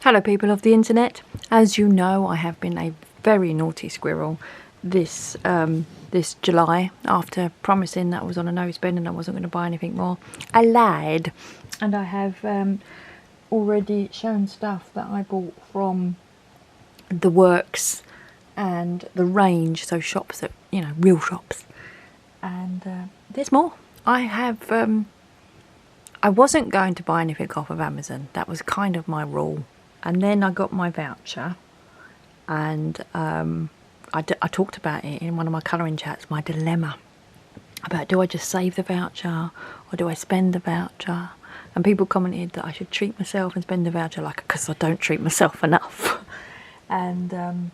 Hello people of the internet. As you know, I have been a very naughty squirrel this July. After promising that I was on a no spend and I wasn't going to buy anything more, I lied, and I have already shown stuff that I bought from the works and the range, so shops that, you know, real shops, and there's more. I wasn't going to buy anything off of Amazon. That was kind of my rule. And then I got my voucher, and I talked about it in one of my colouring chats, my dilemma about, do I just save the voucher or do I spend the voucher? And people commented that I should treat myself and spend the voucher, like, because I don't treat myself enough. And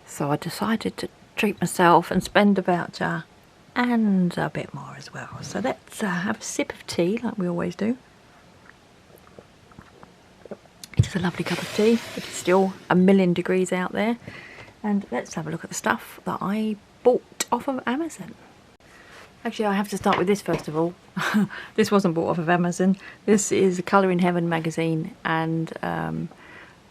so I decided to treat myself and spend the voucher and a bit more as well. So let's have a sip of tea like we always do. It is a lovely cup of tea. It's still a million degrees out there. And let's have a look at the stuff that I bought off of Amazon. Actually, I have to start with this first of all. This wasn't bought off of Amazon. This is a Colour in Heaven magazine, and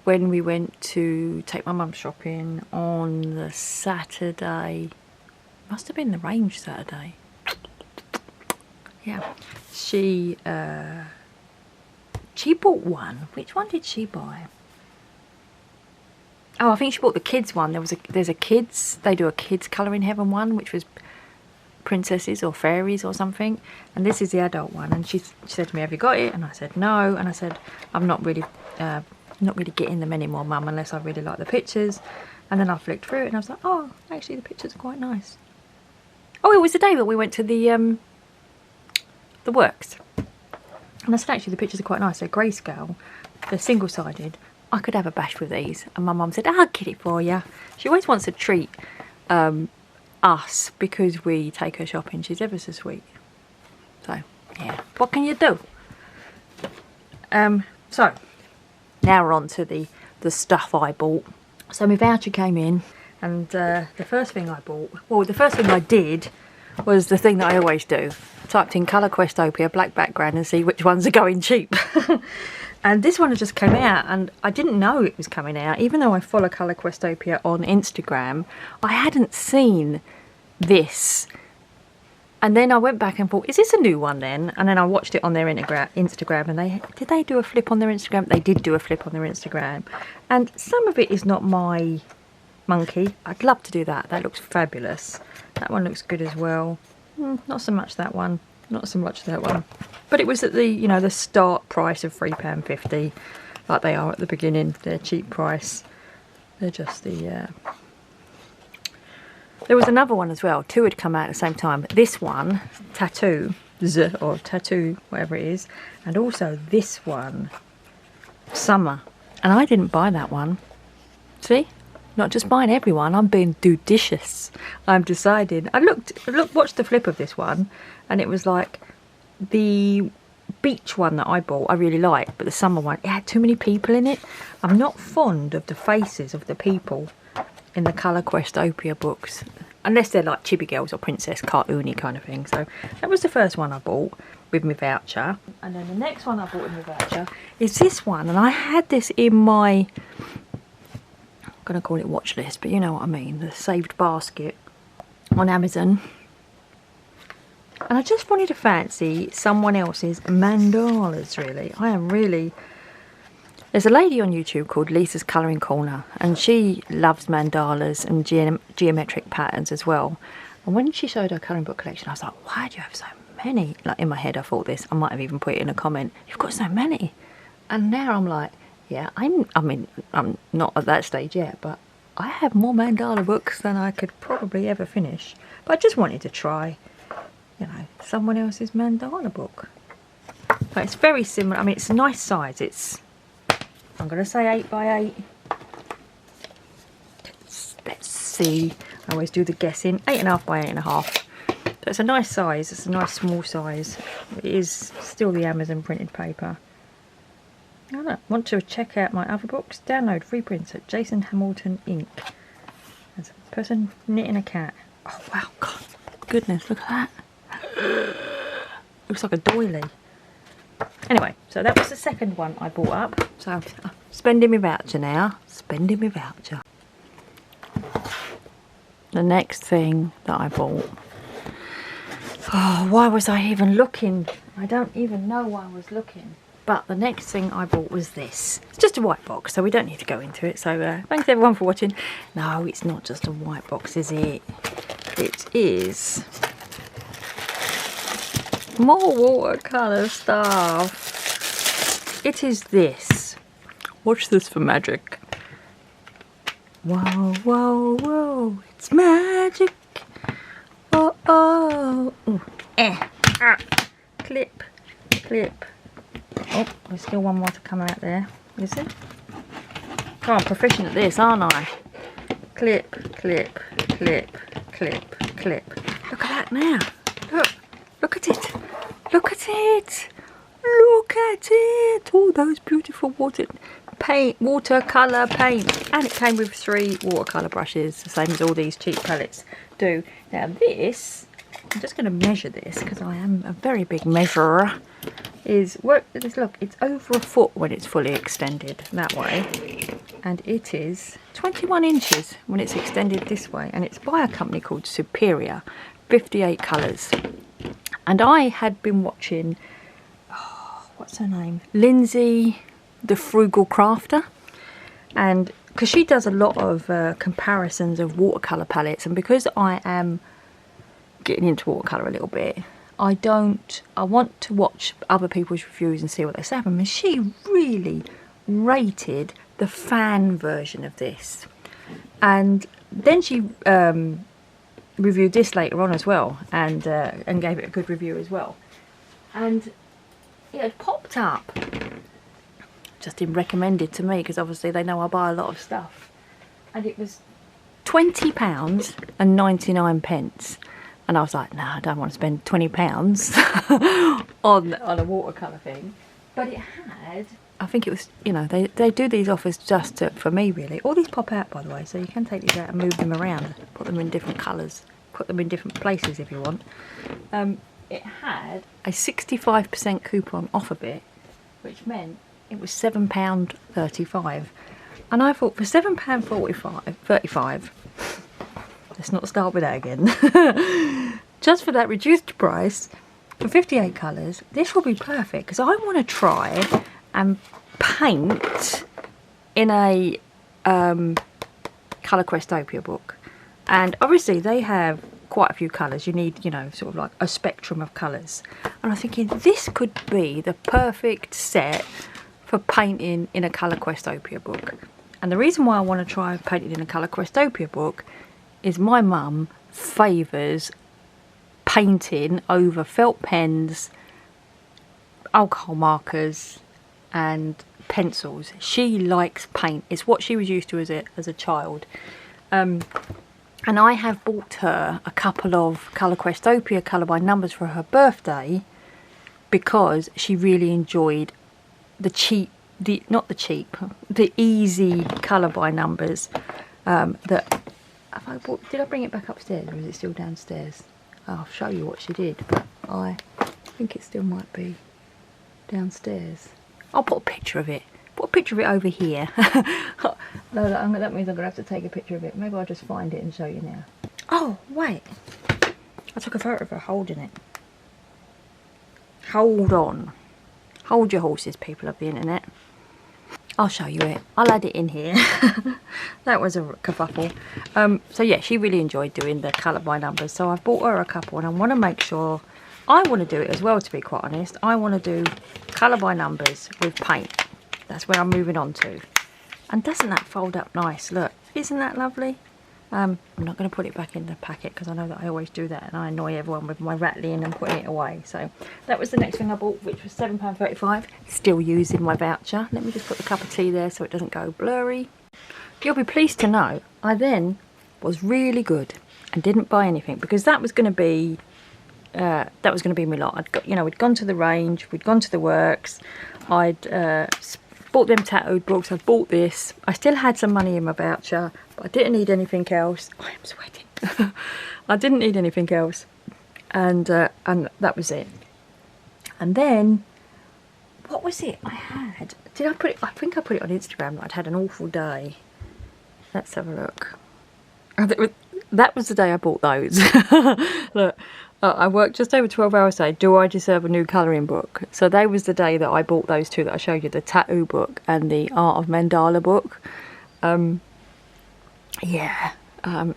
when we went to take my mum shopping on the Saturday, must have been the range Saturday. Yeah, she bought one. Which one did she buy? Oh, I think she bought the kids one. There's a kids, they do a kids Colour in Heaven one, which was princesses or fairies or something, and this is the adult one. And she said to me, have you got it? And I said no, and I said I'm not really getting them anymore, Mum, unless I really like the pictures. And then I flicked through it and I was like, oh, actually the pictures are quite nice. Oh, it was the day that we went to the works, and I said actually the pictures are quite nice. They're grayscale, they're single-sided. I could have a bash with these. And my mum said, I'll get it for you. She always wants to treat us because we take her shopping. She's ever so sweet. So yeah, what can you do? So now we're on to the stuff I bought. So my voucher came in, and the first thing I bought, well, the first thing I did was the thing that I always do. Typed in Colourquestopia, black background, and see which ones are going cheap. And this one had just come out, and I didn't know it was coming out. Even though I follow Colourquestopia on Instagram, I hadn't seen this. And then I went back and thought, is this a new one then? And then I watched it on their Instagram, and did they do a flip on their Instagram? They did do a flip on their Instagram. And some of it is not my monkey. I'd love to do that. That looks fabulous. That one looks good as well. Not so much that one. Not so much that one. But it was at the, you know, the start price of £3.50, like they are at the beginning. They're cheap price. They're just the... There was another one as well. Two had come out at the same time. This one, Tattoo, or Tattoo, whatever it is. And also this one, Summer. And I didn't buy that one. See? Not just buying everyone, I'm being judicious. I'm deciding. I watched the flip of this one, and it was like the beach one that I bought I really liked, but the summer one, it had too many people in it. I'm not fond of the faces of the people in the Colourquestopia books, unless they're like Chibi Girls or Princess cartoony kind of thing. So that was the first one I bought with my voucher. And then the next one I bought with my voucher is this one, and I had this in my, I'm going to call it watch list, but you know what I mean, the saved basket on Amazon. And I just wanted to fancy someone else's mandalas, really. I am really... There's a lady on YouTube called Lisa's Colouring Corner, and she loves mandalas and geometric patterns as well. And when she showed her colouring book collection, I was like, why do you have so many? Like, in my head I thought this, I might have even put it in a comment, you've got so many. And now I'm like, yeah, I mean, I'm not at that stage yet, but I have more mandala books than I could probably ever finish. But I just wanted to try, you know, someone else's mandala book. But it's very similar. I mean, it's a nice size. It's, I'm going to say 8 by 8. Let's see. I always do the guessing. 8.5 by 8.5. So it's a nice size. It's a nice small size. It is still the Amazon printed paper. I don't know. Want to check out my other books? Download free prints at Jason Hamilton Inc. There's a person knitting a cat. Oh wow, God, goodness, look at that. Looks like a doily. Anyway, so that was the second one I bought up. So I'm spending my voucher now. Spending my voucher. The next thing that I bought. Oh, why was I even looking? I don't even know why I was looking. But the next thing I bought was this. It's just a white box, so we don't need to go into it. So thanks everyone for watching. No, it's not just a white box, is it? It is more watercolour stuff. It is this. Watch this for magic. Whoa, whoa, whoa. It's magic. Oh, oh. Ooh. Clip, clip. Oh, there's still one more to come out there. Is it? Oh, I'm proficient at this, aren't I? Clip, clip, clip, clip, clip. Look at that now. Look. Look at it. Look at it. Look at it. All those beautiful watercolour paint. And it came with 3 watercolour brushes, the same as all these cheap palettes do. Now this, I'm just going to measure this because I am a very big measurer. Look, it's over a foot when it's fully extended that way. And it is 21 inches when it's extended this way. And it's by a company called Superior. 58 colours. And I had been watching, what's her name? Lindsay, the Frugal Crafter. And because she does a lot of comparisons of watercolour palettes. And because I am getting into watercolour a little bit, I want to watch other people's reviews and see what they say. I mean, she really rated the fan version of this. And then she reviewed this later on as well, and gave it a good review as well. And it had popped up, just been recommended to me because obviously they know I buy a lot of stuff, and it was £20.99, and I was like, no, I don't want to spend £20 on a watercolour thing. But it had, I think it was, you know, they do these offers just for me really. All these pop out, by the way, so you can take these out and move them around, put them in different colours, put them in different places if you want. It had a 65% coupon off of it, which meant it was £7.35. And I thought for £7.35, let's not start with that again, just for that reduced price, for 58 colours, this will be perfect because I want to try and paint in a Colourquestopia book. And obviously they have quite a few colours. You need, you know, sort of like a spectrum of colours. And I'm thinking this could be the perfect set for painting in a Colourquestopia book. And the reason why I want to try painting in a Colourquestopia book is my mum favours painting over felt pens, alcohol markers and pencils. She likes paint. It's what she was used to as a child. And I have bought her a couple of Colourquestopia colour by numbers for her birthday because she really enjoyed the easy colour by numbers that did I bring it back upstairs or is it still downstairs? I'll show you what she did, but I think it still might be downstairs. I'll put a picture of it. Put a picture of it over here. No, that means I'm going to have to take a picture of it. Maybe I'll just find it and show you now. Oh, wait. I took a photo of her holding it. Hold on. Hold your horses, people of the internet. I'll show you it. I'll add it in here. That was a kerfuffle. So yeah, she really enjoyed doing the colour by numbers. So I've bought her a couple and I want to make sure, I want to do it as well, to be quite honest. I want to do colour by numbers with paint. That's where I'm moving on to. And doesn't that fold up nice? Look, isn't that lovely? I'm not going to put it back in the packet because I know that I always do that and I annoy everyone with my rattling and putting it away. So that was the next thing I bought, which was £7.35. Still using my voucher. Let me just put the cup of tea there so it doesn't go blurry. You'll be pleased to know I then was really good and didn't buy anything because that was going to be my lot. We'd gone to the range, we'd gone to the works, I'd bought them tattooed books, I bought this. I still had some money in my voucher, but I didn't need anything else. I am sweating. I didn't need anything else, and that was it. And then what was it I had? Did I put it? I think I put it on Instagram that I'd had an awful day. Let's have a look. That was the day I bought those. Look, I worked just over 12 hours a day. Do I deserve a new colouring book? So that was the day that I bought those two that I showed you, the tattoo book and the Art of Mandala book.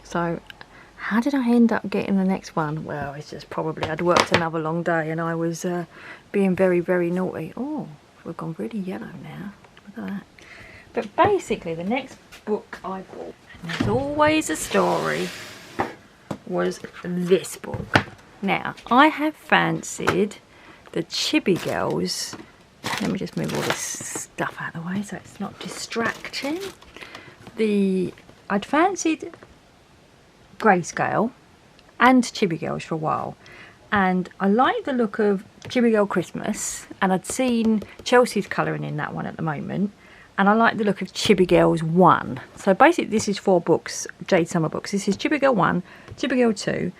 So how did I end up getting the next one? Well, it's just probably I'd worked another long day and I was being very, very naughty. Oh, we've gone really yellow now. Look at that. But basically, the next book I bought, and there's always a story, was this book. Now, I have fancied the Chibi Girls. Let me just move all this stuff out of the way so it's not distracting. I'd fancied Grayscale and Chibi Girls for a while, and I liked the look of Chibi Girl Christmas, and I'd seen Chelsea's colouring in that one at the moment, and I like the look of Chibi Girls 1. So basically this is 4 books, Jade Summer books. This is Chibi Girl 1, Chibi Girl 2,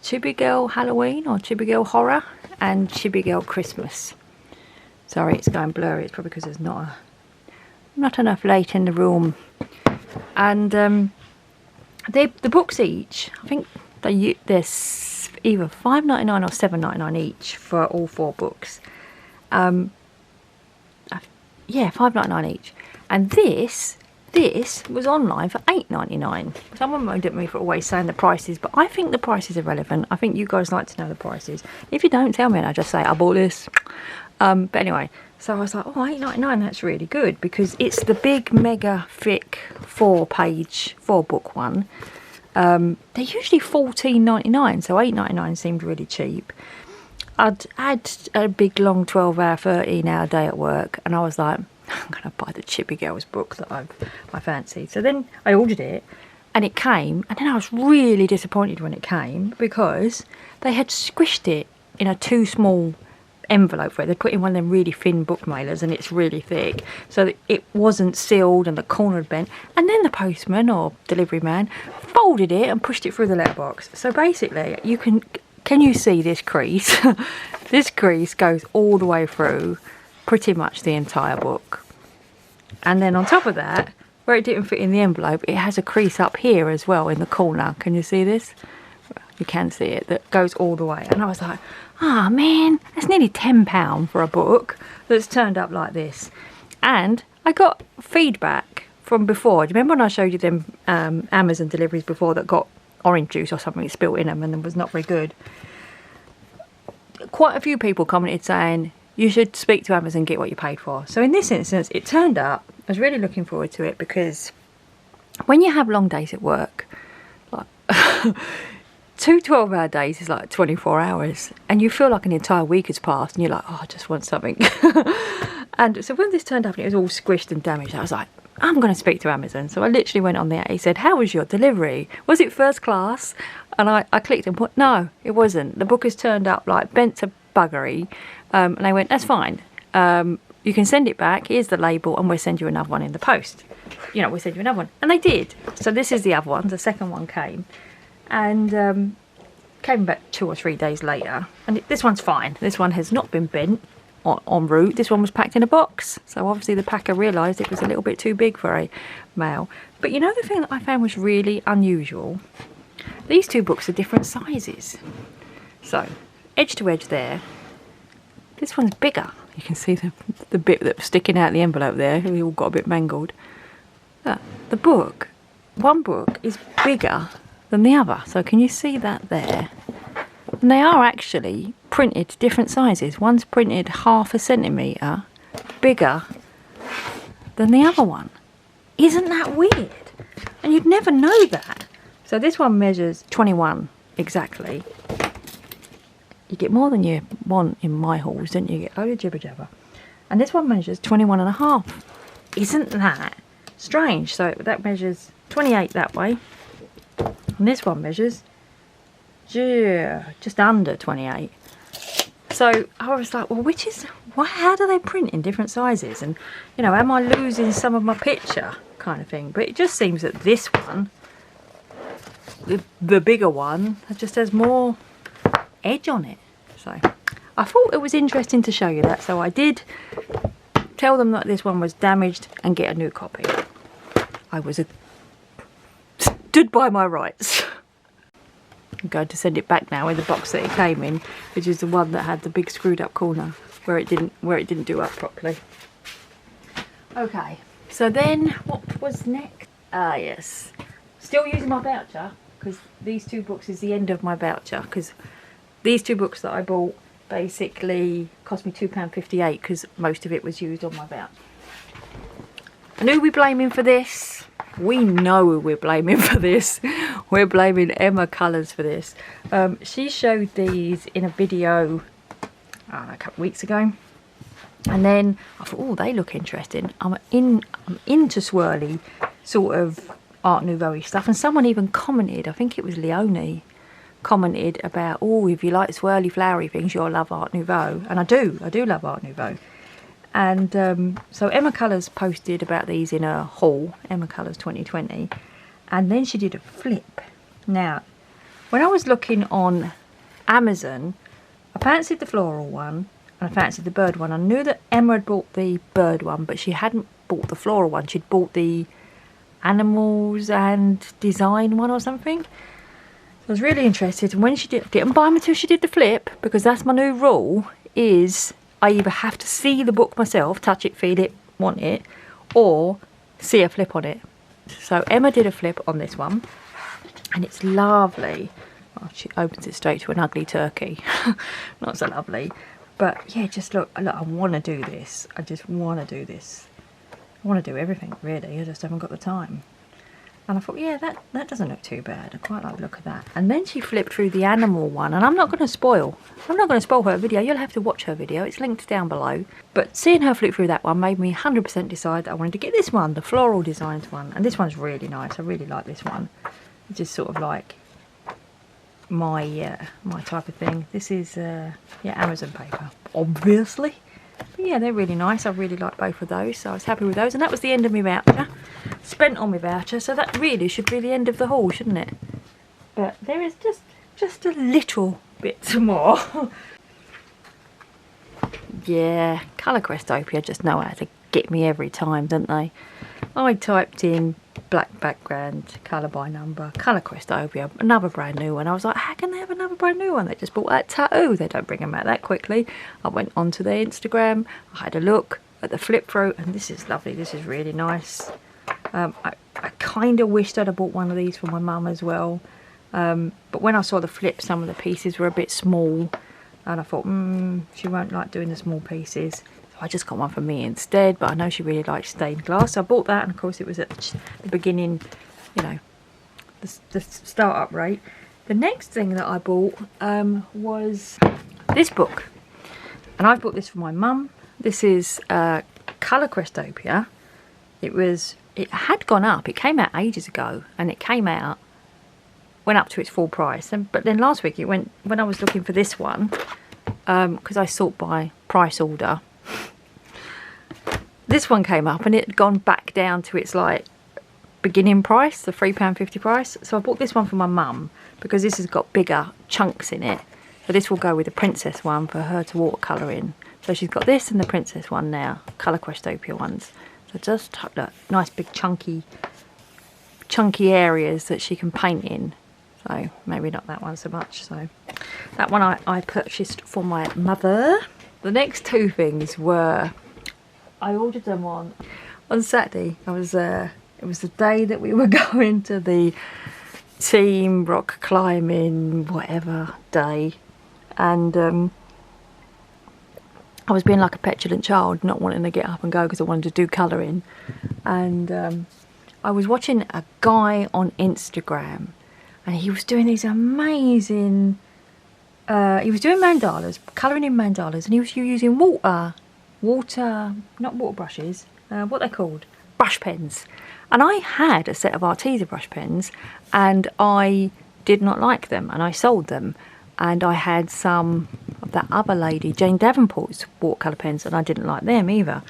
Chibi Girl Halloween or Chibi Girl Horror, and Chibi Girl Christmas. Sorry, it's going blurry. It's probably because there's not enough light in the room. And the books each, I think they're either $5.99 or $7.99 each for all 4 books. Yeah, $5.99 each. And this was online for $8.99. Someone moaned at me for always saying the prices, but I think the prices are relevant. I think you guys like to know the prices. If you don't, tell me and I just say I bought this. But anyway, so I was like, oh, $8.99, that's really good, because it's the big mega thick 4-book one. They're usually $14.99, so $8.99 seemed really cheap. I'd had a big long 12-hour, 13-hour day at work, and I was like, I'm going to buy the Chibi Girls book that I fancied. So then I ordered it, and it came, and then I was really disappointed when it came, because they had squished it in a too small envelope for it. They put in one of them really thin book mailers, and it's really thick, so that it wasn't sealed and the corner had bent, and then the postman or delivery man folded it and pushed it through the letterbox. So basically, can you see this crease? This crease goes all the way through pretty much the entire book. And then on top of that, where it didn't fit in the envelope, it has a crease up here as well in the corner. Can you see this? You can see it, that goes all the way. And I was like, ah, man, that's nearly £10 for a book that's turned up like this. And I got feedback from before. Do you remember when I showed you them Amazon deliveries before that got orange juice or something spilt in them and was not very good? Quite a few people commented saying you should speak to Amazon and get what you paid for. So in this instance, it turned up. I was really looking forward to it, because when you have long days at work, like 2 12-hour days is like 24 hours, and you feel like an entire week has passed, and you're like, oh, I just want something. And so when this turned up and it was all squished and damaged, I was like, I'm going to speak to Amazon. So I literally went on there. He said, how was your delivery? Was it first class? And I clicked and put, no, it wasn't. The book has turned up like bent to buggery. And they went, that's fine. You can send it back. Here's the label, and we'll send you another one in the post. You know, we'll send you another one. And they did. So this is the other one. The second one came. And came about 2 or 3 days later. And this one's fine. This one has not been bent en route. This one was packed in a box, so obviously the packer realised it was a little bit too big for a mail. But you know, the thing that I found was really unusual, these 2 books are different sizes. So edge to edge there, this one's bigger. You can see the bit that's sticking out the envelope there, we all got a bit mangled. The book, one book is bigger than the other, so can you see that there? And they are actually printed different sizes. One's printed 1/2 centimetre bigger than the other one. Isn't that weird? And you'd never know that. So this one measures 21 exactly. You get more than you want in my hauls, don't you? You get a load of jibber jabber. And this one measures 21.5. Isn't that strange? So that measures 28 that way. And this one measures just under 28. So I was like, well, how do they print in different sizes? And, you know, am I losing some of my picture kind of thing? But it just seems that this one, the bigger one, just has more edge on it. So I thought it was interesting to show you that, so I did tell them that this one was damaged and get a new copy. I was stood by my rights. I'm going to send it back now in the box that it came in, which is the one that had the big screwed up corner where it didn't do up properly. Okay, so then what was next? Ah yes, still using my voucher, because these two books is the end of my voucher, because these two books that I bought basically cost me £2.58 because most of it was used on my voucher. And who are we blaming for this? We know who we're blaming for this. We're blaming Emma Colours for this. She showed these in a video I don't know, a couple of weeks ago, and then I thought, oh, they look interesting. I'm into swirly sort of Art Nouveau stuff, and someone even commented, I think it was Leonie, commented about, oh, if you like swirly flowery things, you'll love Art Nouveau. And I do love Art Nouveau. And so Emma Colours posted about these in her haul, Emma Colours 2020, and then she did a flip. Now, when I was looking on Amazon, I fancied the floral one and I fancied the bird one. I knew that Emma had bought the bird one, but she hadn't bought the floral one. She'd bought the animals and design one or something. So I was really interested, and when she didn't buy them until she did the flip, because that's my new rule, is I either have to see the book myself, touch it, feel it, want it, or see a flip on it. So Emma did a flip on this one, and it's lovely. Oh, she opens it straight to an ugly turkey. Not so lovely. But yeah, just look, I want to do this. I just want to do this. I want to do everything, really. I just haven't got the time. And I thought, yeah, that doesn't look too bad. I quite like the look of that. And then she flipped through the animal one, and I'm not going to spoil her video. You'll have to watch her video. It's linked down below. But seeing her flip through that one made me 100% decide that I wanted to get this one, the floral designs one. And this one's really nice. I really like this one. It's just sort of like my type of thing. This is yeah, Amazon paper, obviously. But yeah, they're really nice. I really like both of those, so I was happy with those. And that was the end of my voucher. Spent on my voucher, so that really should be the end of the haul, shouldn't it? But there is just a little bit more. Yeah, Colourquestopia just know how to get me every time, don't they? I typed in black background, colour by number, Colourquestopia, another brand new one. I was like, how can they have another brand new one? They just bought that tattoo. They don't bring them out that quickly. I went onto their Instagram, I had a look at the flip through, and this is lovely. This is really nice. I kind of wished I'd have bought one of these for my mum as well. But when I saw the flip, some of the pieces were a bit small, and I thought, she won't like doing the small pieces. So I just got one for me instead, but I know she really likes stained glass. So I bought that, and of course it was at the beginning, you know, the start-up rate. The next thing that I bought was this book. And I've bought this for my mum. This is Colourquestopia. It had gone up. It came out ages ago, and it went up to its full price. But then last week it went, when I was looking for this one, because I sort by price order, this one came up and it had gone back down to its like beginning price, the £3.50 price. So I bought this one for my mum because this has got bigger chunks in it. So this will go with the princess one for her to watercolour in. So she's got this and the princess one now, Colourquestopia ones. So just look, nice big chunky areas that she can paint in. So maybe not that one so much. So that one I purchased for my mother. The next two things were, I ordered them on Saturday. It was the day that we were going to the team rock climbing whatever day, and I was being like a petulant child, not wanting to get up and go because I wanted to do colouring. And I was watching a guy on Instagram, and he was doing these amazing, he was doing mandalas, colouring in mandalas, and he was using not water brushes, what they're called, brush pens. And I had a set of Arteza brush pens, and I did not like them, and I sold them. And I had some of that other lady, Jane Davenport's watercolour pens, and I didn't like them either.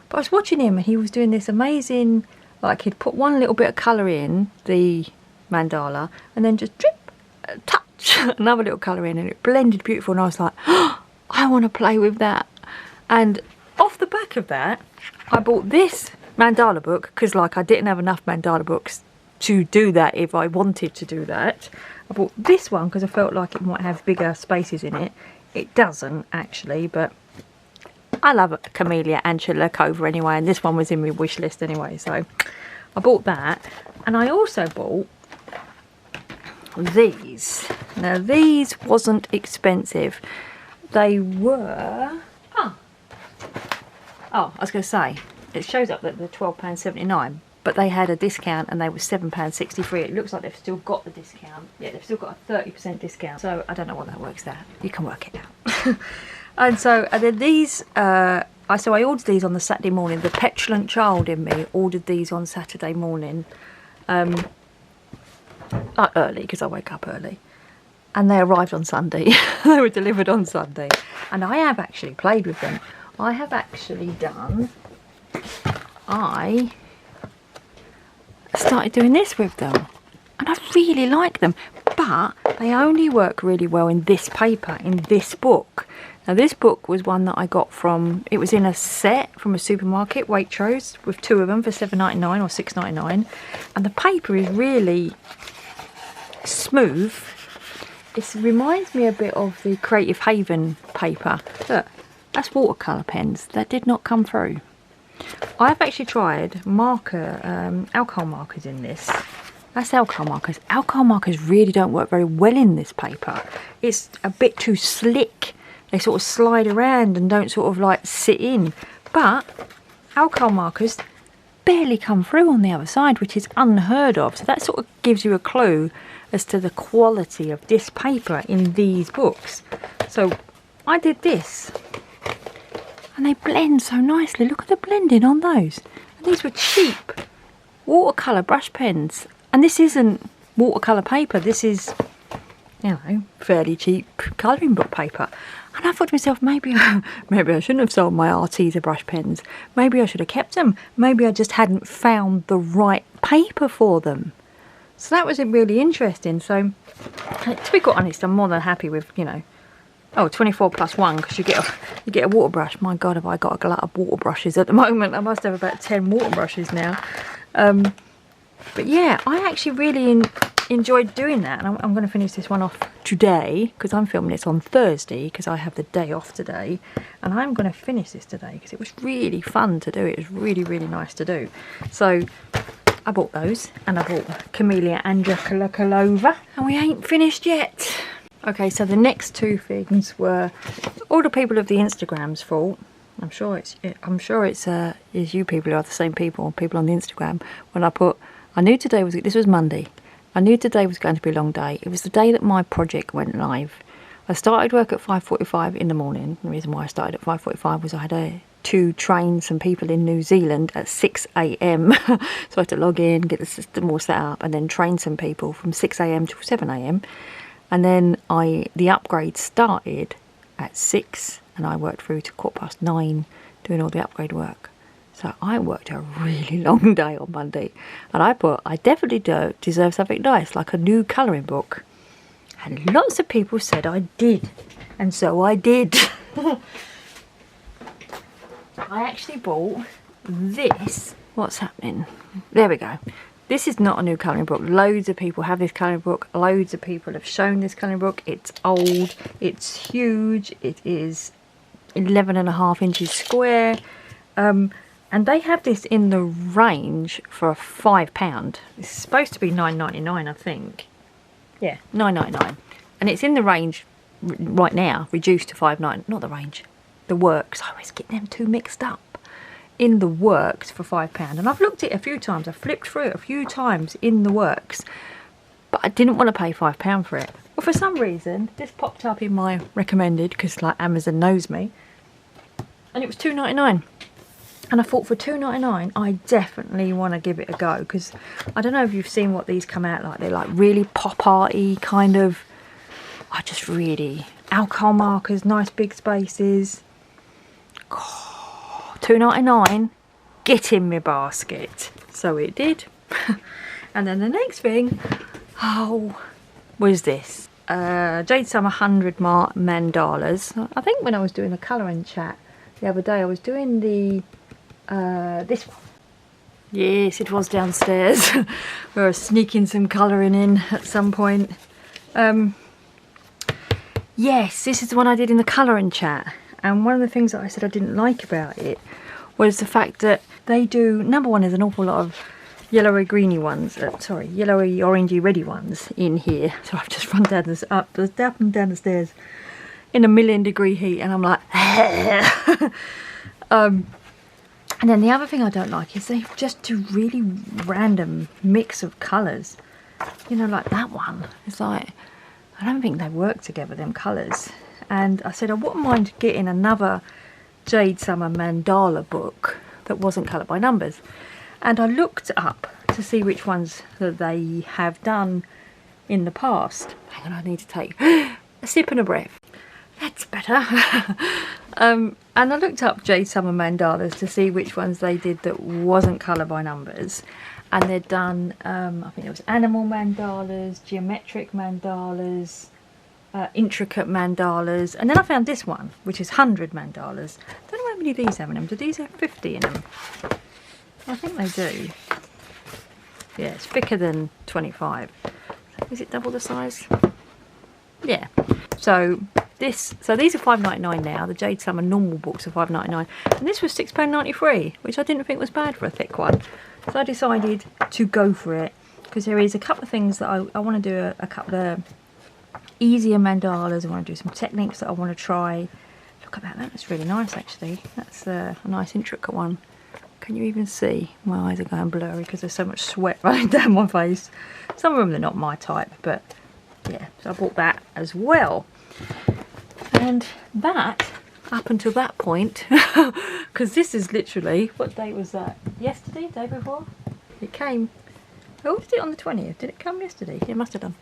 But I was watching him, and he was doing this amazing, like he'd put one little bit of colour in the mandala, and then just drip, touch another little colour in, and it blended beautiful. And I was like, oh, I want to play with that. And off the back of that, I bought this mandala book because like I didn't have enough mandala books to do that if I wanted to do that. I bought this one because I felt like it might have bigger spaces in it. It doesn't actually, but I love Camellia and Colourquestopia anyway, and this one was in my wish list anyway, so I bought that. And I also bought these. Now these wasn't expensive. They were, oh I was going to say, it shows up that they're £12.79, but they had a discount and they were £7.63. It looks like they've still got the discount. Yeah, they've still got a 30% discount. So I don't know what that works out. You can work it out. And then these, so I ordered these on the Saturday morning. The petulant child in me ordered these on Saturday morning. Early, because I wake up early. And they arrived on Sunday. They were delivered on Sunday. And I have actually played with them. I have actually done... I started doing this with them. And I really like them. But they only work really well in this paper, in this book. Now this book was one that I got from... It was in a set from a supermarket, Waitrose, with 2 of them for $7.99 or $6.99. And the paper is really smooth. It reminds me a bit of the Creative Haven paper. Look, that's watercolour pens. That did not come through. I've actually tried alcohol markers in this. That's alcohol markers. Alcohol markers really don't work very well in this paper. It's a bit too slick. They sort of slide around and don't sort of like sit in. But alcohol markers barely come through on the other side, which is unheard of. So that sort of gives you a clue as to the quality of this paper in these books. So I did this. And they blend so nicely. Look at the blending on those. And these were cheap watercolour brush pens. And this isn't watercolour paper. This is, you know, fairly cheap colouring book paper. And I thought to myself, maybe I shouldn't have sold my Arteza brush pens. Maybe I should have kept them. Maybe I just hadn't found the right paper for them. So that was really interesting. So, to be quite honest, I'm more than happy with, you know, 24 plus 1, because you get a water brush. My God, have I got a glut of water brushes at the moment. I must have about 10 water brushes now. But yeah, I actually really enjoyed doing that. And I'm going to finish this one off today, because I'm filming this on Thursday, because I have the day off today. And I'm going to finish this today, because it was really fun to do. It was really, really nice to do. So I bought those, and I bought Camellia and Colourquestopia, and we ain't finished yet. Okay, so the next 2 things were all the people of the Instagram's fault. I'm sure it's you people who are the same people on the Instagram. When I knew today this was Monday. I knew today was going to be a long day. It was the day that my project went live. I started work at 5:45 in the morning. The reason why I started at 5:45 was I had to train some people in New Zealand at 6 AM. So I had to log in, get the system all set up, and then train some people from 6 AM till 7 AM. And then the upgrade started at 6, and I worked through to 9:15 doing all the upgrade work. So I worked a really long day on Monday, and I definitely deserve something nice, like a new colouring book. And lots of people said I did, and so I did. I actually bought this. What's happening? There we go. This is not a new colouring book. Loads of people have this colouring book. Loads of people have shown this colouring book. It's old. It's huge. It is 11.5 inches square. And they have this in the range for £5. It's supposed to be £9.99, I think. Yeah, £9.99. And it's in the range right now, reduced to £5.99. Not the range. The works. I always get them two mixed up. In the works for £5, and I've looked at it a few times. I've flipped through it a few times in the works, but I didn't want to pay £5 for it. Well, for some reason this popped up in my recommended, because like Amazon knows me, and it was £2.99. And I thought, for £2.99 I definitely want to give it a go, because I don't know if you've seen what these come out like. They're like really pop arty kind of. I just really alcohol markers, nice big spaces. God. £2.99, get in my basket. So it did. And then the next thing, was this. Jade Summer 100 mandalas. I think when I was doing the colouring chat the other day, I was doing the this one. Yes, it was downstairs. We were sneaking some colouring in at some point. Yes, this is the one I did in the colouring chat. And one of the things that I said I didn't like about it was the fact that they do, number one, there's an awful lot of yellowy greeny ones, sorry, yellowy orangey reddy ones in here. So I've just run down this up and down the stairs in a 1,000,000 heat, and I'm like and then the other thing I don't like is they just do really random mix of colours. You know, like that one. It's like, I don't think they work together, them colours. And I said I wouldn't mind getting another Jade Summer mandala book that wasn't coloured by numbers. And I looked up to see which ones that they have done in the past. Hang on, I need to take a sip and a breath. That's better. And I looked up Jade Summer mandalas to see which ones they did that wasn't colour by numbers. And they'd done, I think it was animal mandalas, geometric mandalas, intricate mandalas. And then I found this one, which is 100 mandalas. I don't know how many of these have in them. Do these have 50 in them? I think they do. Yeah, it's thicker than 25. Is it double the size? Yeah. So these are £5.99 now. The Jade Summer normal books are £5.99, and this was £6.93, which I didn't think was bad for a thick one. So I decided to go for it because there is a couple of things that I want to do. A couple of easier mandalas. I want to do some techniques that I want to try. Look at that. That's really nice, actually. That's a nice intricate one. Can you even see? My eyes are going blurry because there's so much sweat running down my face. Some of them are not my type, but yeah, so I bought that as well. And that, up until that point, because this is literally, what date was that? Yesterday? Day before? It came. Oh, did it on the 20th? Did it come yesterday? It must have done.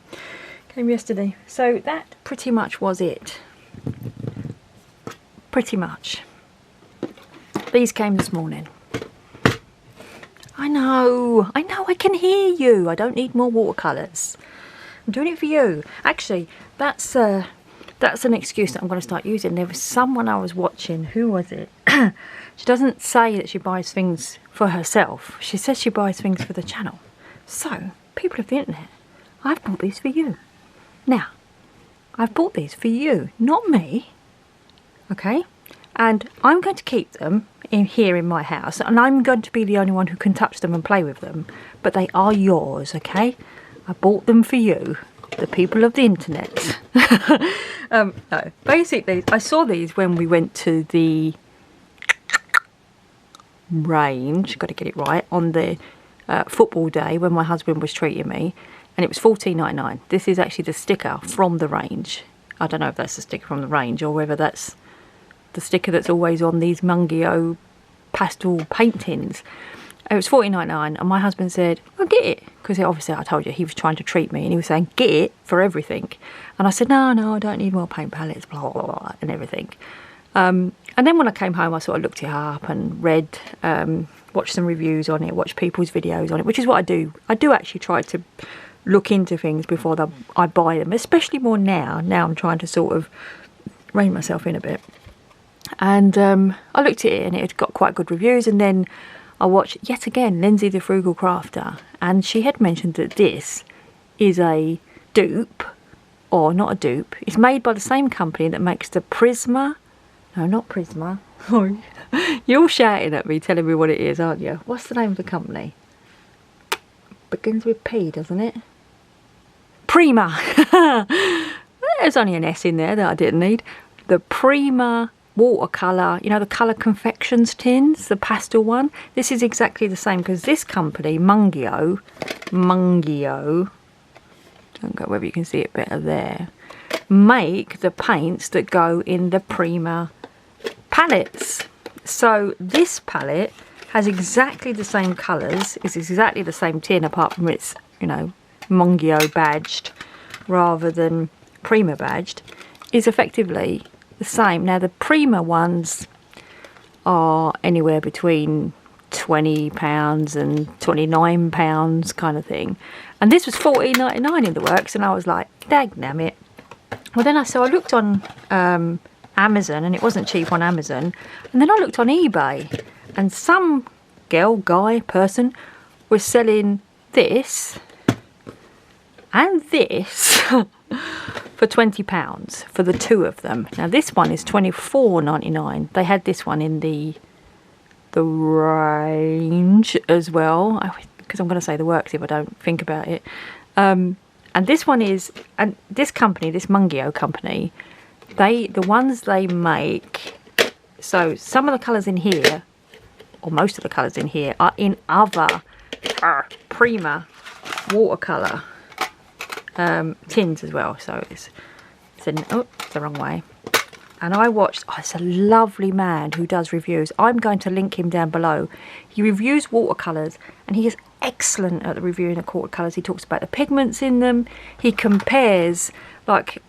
Came yesterday. So that pretty much was it. Pretty much. These came this morning. I know, I can hear you. I don't need more watercolours. I'm doing it for you. Actually, that's an excuse that I'm going to start using. There was someone I was watching. Who was it? She doesn't say that she buys things for herself. She says she buys things for the channel. So, people of the internet, I've bought these for you. Now, I've bought these for you, not me. Okay? And I'm going to keep them here in my house, and I'm going to be the only one who can touch them and play with them, but they are yours, okay? I bought them for you, the people of the internet. No, basically I saw these when we went to the range, got to get it right, on the football day when my husband was treating me, and it was $14.99. This is actually the sticker from the range. I don't know if that's the sticker from the range or whether that's the sticker that's always on these Mungio pastel paint tins. It was $14.99, and my husband said, "Well, get it," because obviously I told you he was trying to treat me, and he was saying get it for everything, and I said no, I don't need more paint palettes, blah blah blah, and everything. And then when I came home, I sort of looked it up and read, watched some reviews on it, watched people's videos on it, which is what I do. I do actually try to look into things before I buy them, especially more now. Now I'm trying to sort of rein myself in a bit. And I looked at it, and it had got quite good reviews, and then I watched yet again Lindsay the Frugal Crafter, and she had mentioned that this is a dupe, or not a dupe. It's made by the same company that makes the Prisma. No, not Prisma. You're all shouting at me, telling me what it is, aren't you? What's the name of the company? Begins with P, doesn't it? Prima. There's only an S in there that I didn't need. The Prima watercolour, you know, the colour confections tins, the pastel one. This is exactly the same, because this company, Mungio, don't go whether you can see it better there, make the paints that go in the Prima palettes. So this palette has exactly the same colours, it's exactly the same tin, apart from it's, you know, Mungio badged rather than Prima badged, is effectively the same. Now the Prima ones are anywhere between £20 and £29 kind of thing, and this was $14.99 in the works, and I was like, dagnammit, Well, then I looked on Amazon, and it wasn't cheap on Amazon. And then I looked on eBay, and some girl, guy, person was selling this and this for £20 for the two of them. Now this one is $24.99. They had this one in the range as well, because I'm going to say the works if I don't think about it. And this one is, and this company, this Mungio company, the ones they make, so some of the colours in here, or most of the colours in here, are in other Prima watercolour tins as well. So it's the wrong way. And I watched, it's a lovely man who does reviews. I'm going to link him down below. He reviews watercolours, and he is excellent at the reviewing of watercolours. He talks about the pigments in them. He compares like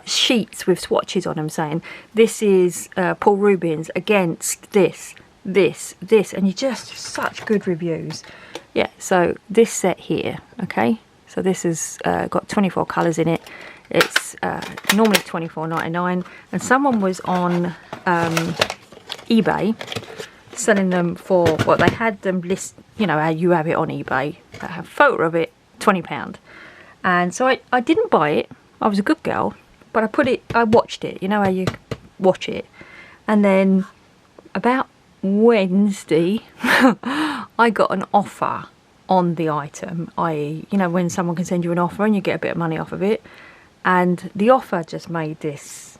sheets with swatches on them, saying this is Paul Rubens against this, and you just such good reviews. Yeah, so this set here, okay, so this has got 24 colours in it. It's normally $24.99, and someone was on eBay selling them for, well, they had them list, you know how you have it on eBay, I have a photo of it, £20. And so I didn't buy it. I was a good girl, but I watched it, you know how you watch it. And then about Wednesday, I got an offer on the item, i.e., you know, when someone can send you an offer and you get a bit of money off of it. And the offer just made this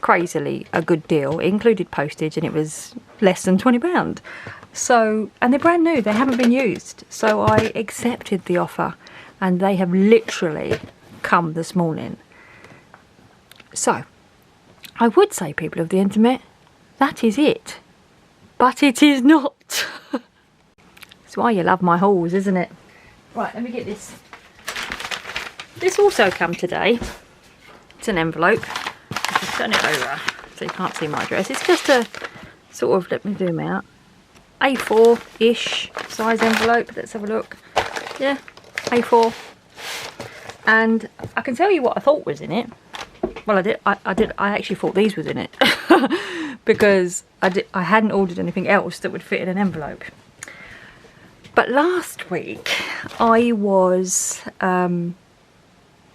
crazily a good deal. It included postage, and it was less than £20. So, and they're brand new, they haven't been used. So I accepted the offer, and they have literally come this morning. So I would say, people of the internet, that is it, but it is not. That's why you love my hauls, isn't it? Right, let me get this. This also come today. It's an envelope. I can turn it over so you can't see my address. It's just a sort of, let me zoom out, A4-ish size envelope. Let's have a look. Yeah, A4. And I can tell you what I thought was in it. Well, I actually thought these was in it because I hadn't ordered anything else that would fit in an envelope. But last week I was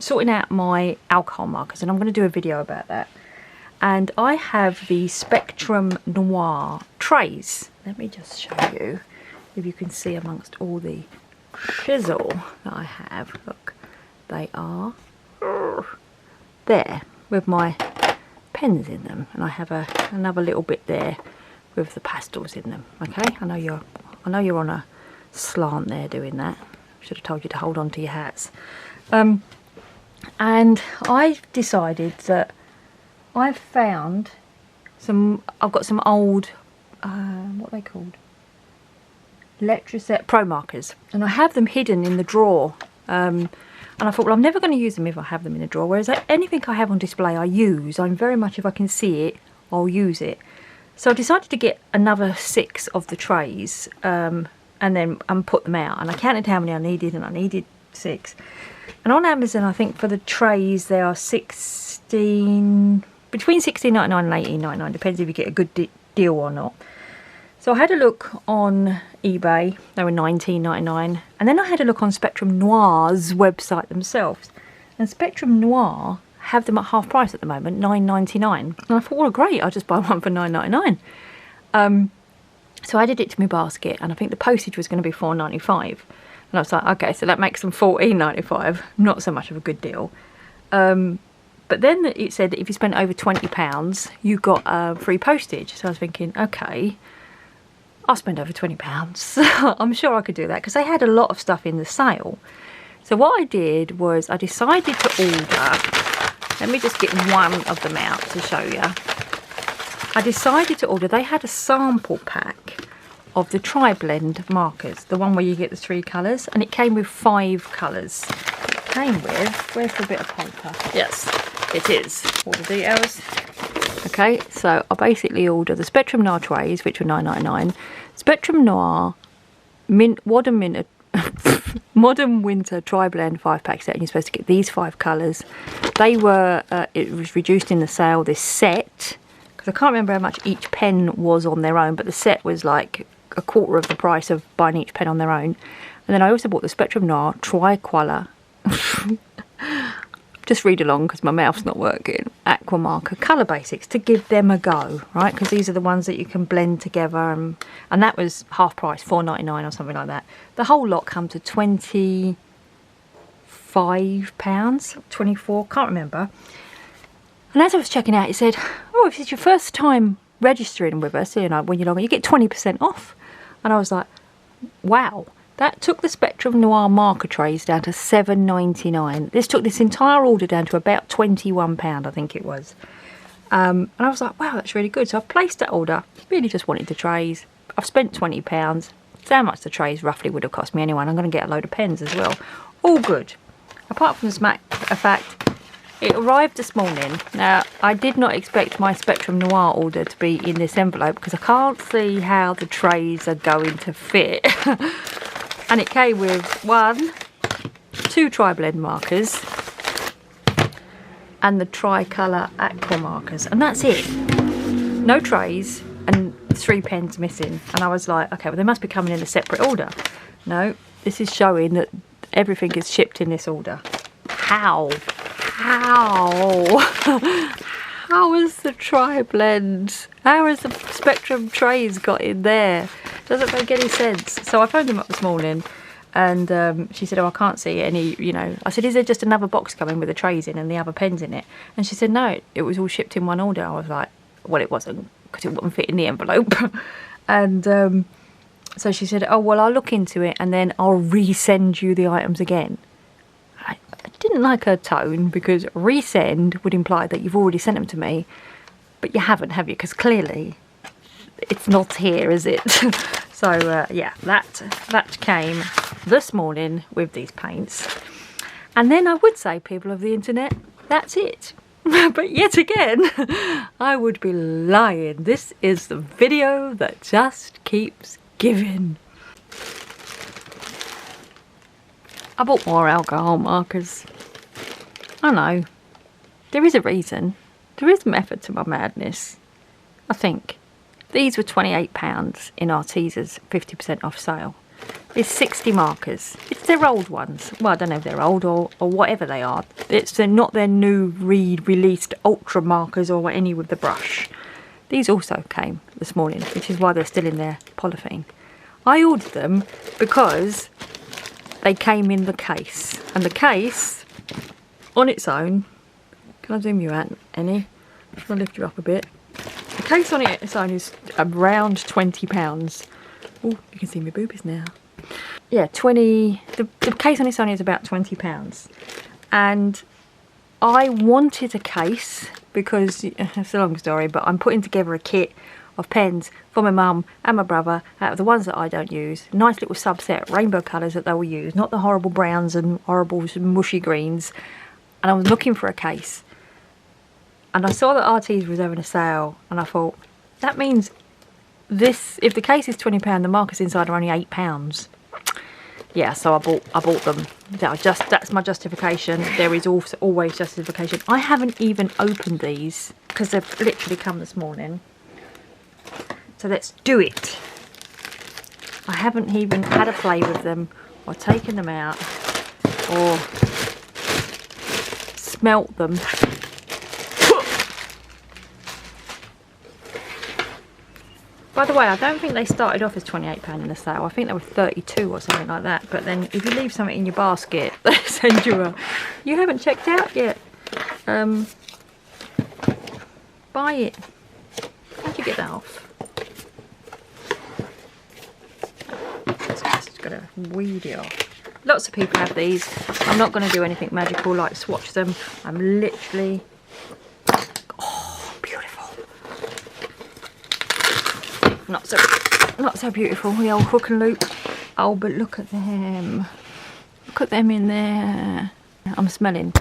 sorting out my alcohol markers, and I'm going to do a video about that. And I have the Spectrum Noir trays. Let me just show you if you can see amongst all the chisel that I have. Look, they are there with my pens in them, and I have another little bit there with the pastels in them. Okay, I know you're on a slant there doing that. Should have told you to hold on to your hats. And I decided that I've got some old what are they called, Electroset Pro markers, and I have them hidden in the drawer. And I thought, well, I'm never going to use them if I have them in a drawer, whereas anything I have on display I use. I'm very much, if I can see it, I'll use it. So I decided to get another 6 of the trays and then put them out. And I counted how many I needed, and I needed 6. And on Amazon, I think for the trays, they are between $16.99 and $18.99, depends if you get a good deal or not. So I had a look on eBay, they were $19.99, and then I had a look on Spectrum Noir's website themselves, and Spectrum Noir have them at half price at the moment, $9.99, and I thought, well, great, I'll just buy one for $9.99. So I added it to my basket, and I think the postage was going to be $4.95, and I was like, okay, so that makes them $14.95, not so much of a good deal. But then it said that if you spent over £20, you got free postage, so I was thinking, okay, I'll spend over £20. I'm sure I could do that because they had a lot of stuff in the sale. So what I did was I decided to order, let me just get one of them out to show you. I decided to order, they had a sample pack of the Tri-Blend markers, the one where you get the 3 colours, and it came with 5 colours. It came with, where's the bit of paper? Yes, it is. All the details. Okay, so I basically ordered the Spectrum Noir trays, which were $9.99. Spectrum Noir Mint Modern Winter Tri-Blend 5-pack set, and you're supposed to get these 5 colours. They were, it was reduced in the sale, this set, because I can't remember how much each pen was on their own, but the set was like a quarter of the price of buying each pen on their own. And then I also bought the Spectrum Noir Tri-Colour. Just read along because my mouth's not working. Aqua Marker Colour Basics to give them a go, right? Because these are the ones that you can blend together, and that was half price, £4.99 or something like that. The whole lot come to £25, 24, can't remember. And as I was checking out, it said, "Oh, if it's your first time registering with us, you know, when you log in, you get 20% off." And I was like, wow. That took the Spectrum Noir marker trays down to £7.99. This took this entire order down to about £21, I think it was. And I was like, wow, that's really good. So I placed that order. Really just wanted the trays. I've spent £20. That's how much the trays roughly would have cost me anyway. And I'm going to get a load of pens as well. All good. Apart from the fact, it arrived this morning. Now, I did not expect my Spectrum Noir order to be in this envelope because I can't see how the trays are going to fit. And it came with 2 tri-blend markers and the tricolour aqua markers, and that's it. No trays and 3 pens missing. And I was like, okay, well they must be coming in a separate order. No, this is showing that everything is shipped in this order. How? How is the tri-blend? How has the Spectrum trays got in there? Doesn't make any sense. So I phoned them up this morning, and she said, "Oh, I can't see any, you know." I said, "Is there just another box coming with the trays in and the other pens in it?" And she said, "No, it was all shipped in one order." I was like, well, it wasn't, because it wouldn't fit in the envelope. And so she said, "Oh, well, I'll look into it and then I'll resend you the items again." I didn't like her tone, because resend would imply that you've already sent them to me, but you haven't, have you? Because clearly it's not here, is it? So yeah, that came this morning with these paints. And then I would say, people of the internet, that's it. But yet again, I would be lying. This is the video that just keeps giving. I bought more alcohol markers. I know. There is a reason. There is method to my madness, I think. These were £28 in Artesa's 50% off sale. It's 60 markers. It's their old ones. Well, I don't know if they're old or whatever they are. They're not their new released ultra markers or any with the brush. These also came this morning, which is why they're still in their polythene. I ordered them because they came in the case. And the case, on its own, can I zoom you out any? I'll lift you up a bit. The case on its own is around £20. Oh, you can see my boobies now. Yeah, the case on its own is about £20. And I wanted a case because, it's a long story, but I'm putting together a kit of pens for my mum and my brother out of the ones that I don't use. Nice little subset, rainbow colours that they will use, not the horrible browns and horrible mushy greens. And I was looking for a case. And I saw that Artesa was having a sale, and I thought, that means this, if the case is £20, the markers inside are only £8. Yeah, so I bought them. That's my justification. There is also always justification. I haven't even opened these because they've literally come this morning. So let's do it. I haven't even had a play with them or taken them out or smelt them. By the way, I don't think they started off as £28 in the sale. I think they were 32 or something like that. But then if you leave something in your basket, they send you a... You haven't checked out yet. Buy it. How'd you get that off? Just got to weed it off. Lots of people have these. I'm not going to do anything magical like swatch them. I'm literally... Not so beautiful, the old hook and loop. Oh, but look at them. Look at them in there. I'm smelling.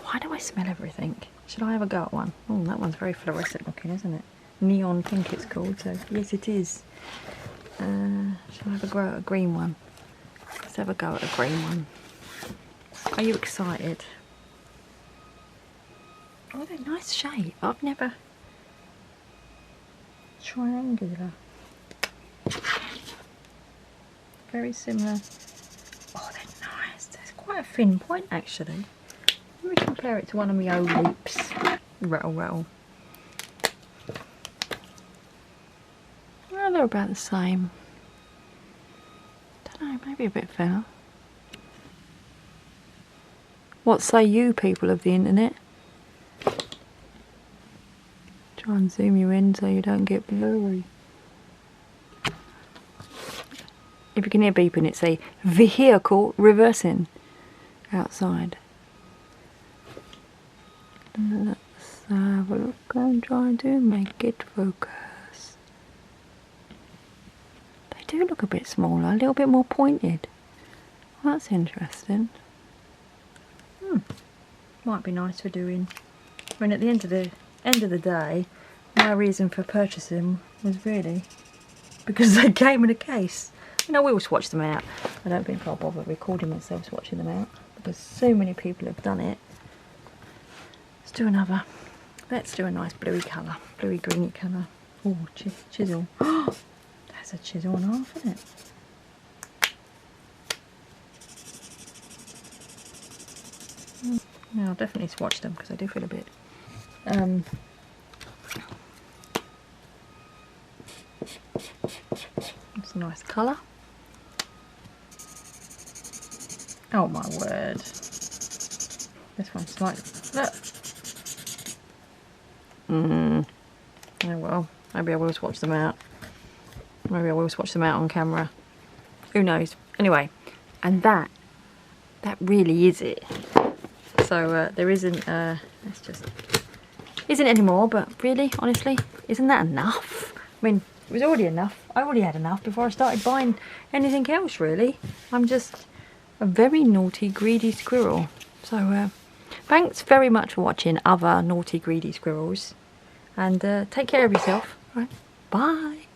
Why do I smell everything? Should I have a go at one? Oh, that one's very fluorescent looking, isn't it? Neon pink it's called, so yes it is. Shall I have a go at a green one? have a go at a green one. Are you excited? Oh, they're nice shape. I've never... Triangular. Very similar. Oh, they're nice. There's quite a thin point actually. Let me compare it to one of my old leaps. Rattle, rattle. Well, they're about the same. Don't know, maybe a bit thinner. What say you, people of the internet? Try and zoom you in so you don't get blurry. If you can hear beeping, it's a vehicle reversing outside. Let's have a look and try to make it focus. They do look a bit smaller, a little bit more pointed. Well, that's interesting. Might be nice for doing. I mean, at the end of the day, my reason for purchasing was really because they came in a case. You know, we will swatch them out. I don't think I'll bother recording myself swatching them out because so many people have done it. Let's do another. Let's do a nice bluey colour, bluey greeny colour. Oh, chisel. That's a chisel and a half, isn't it? Yeah, I'll definitely swatch them because I do feel a bit. It's a nice colour. Oh my word! This one's like look. Oh well, maybe I will swatch them out. Maybe I will swatch them out on camera. Who knows? Anyway, and that really is it. So there isn't, it's just, isn't anymore, but really, honestly, isn't that enough? I mean, it was already enough. I already had enough before I started buying anything else, really. I'm just a very naughty, greedy squirrel. So thanks very much for watching other naughty, greedy squirrels. And take care of yourself. Right? Bye.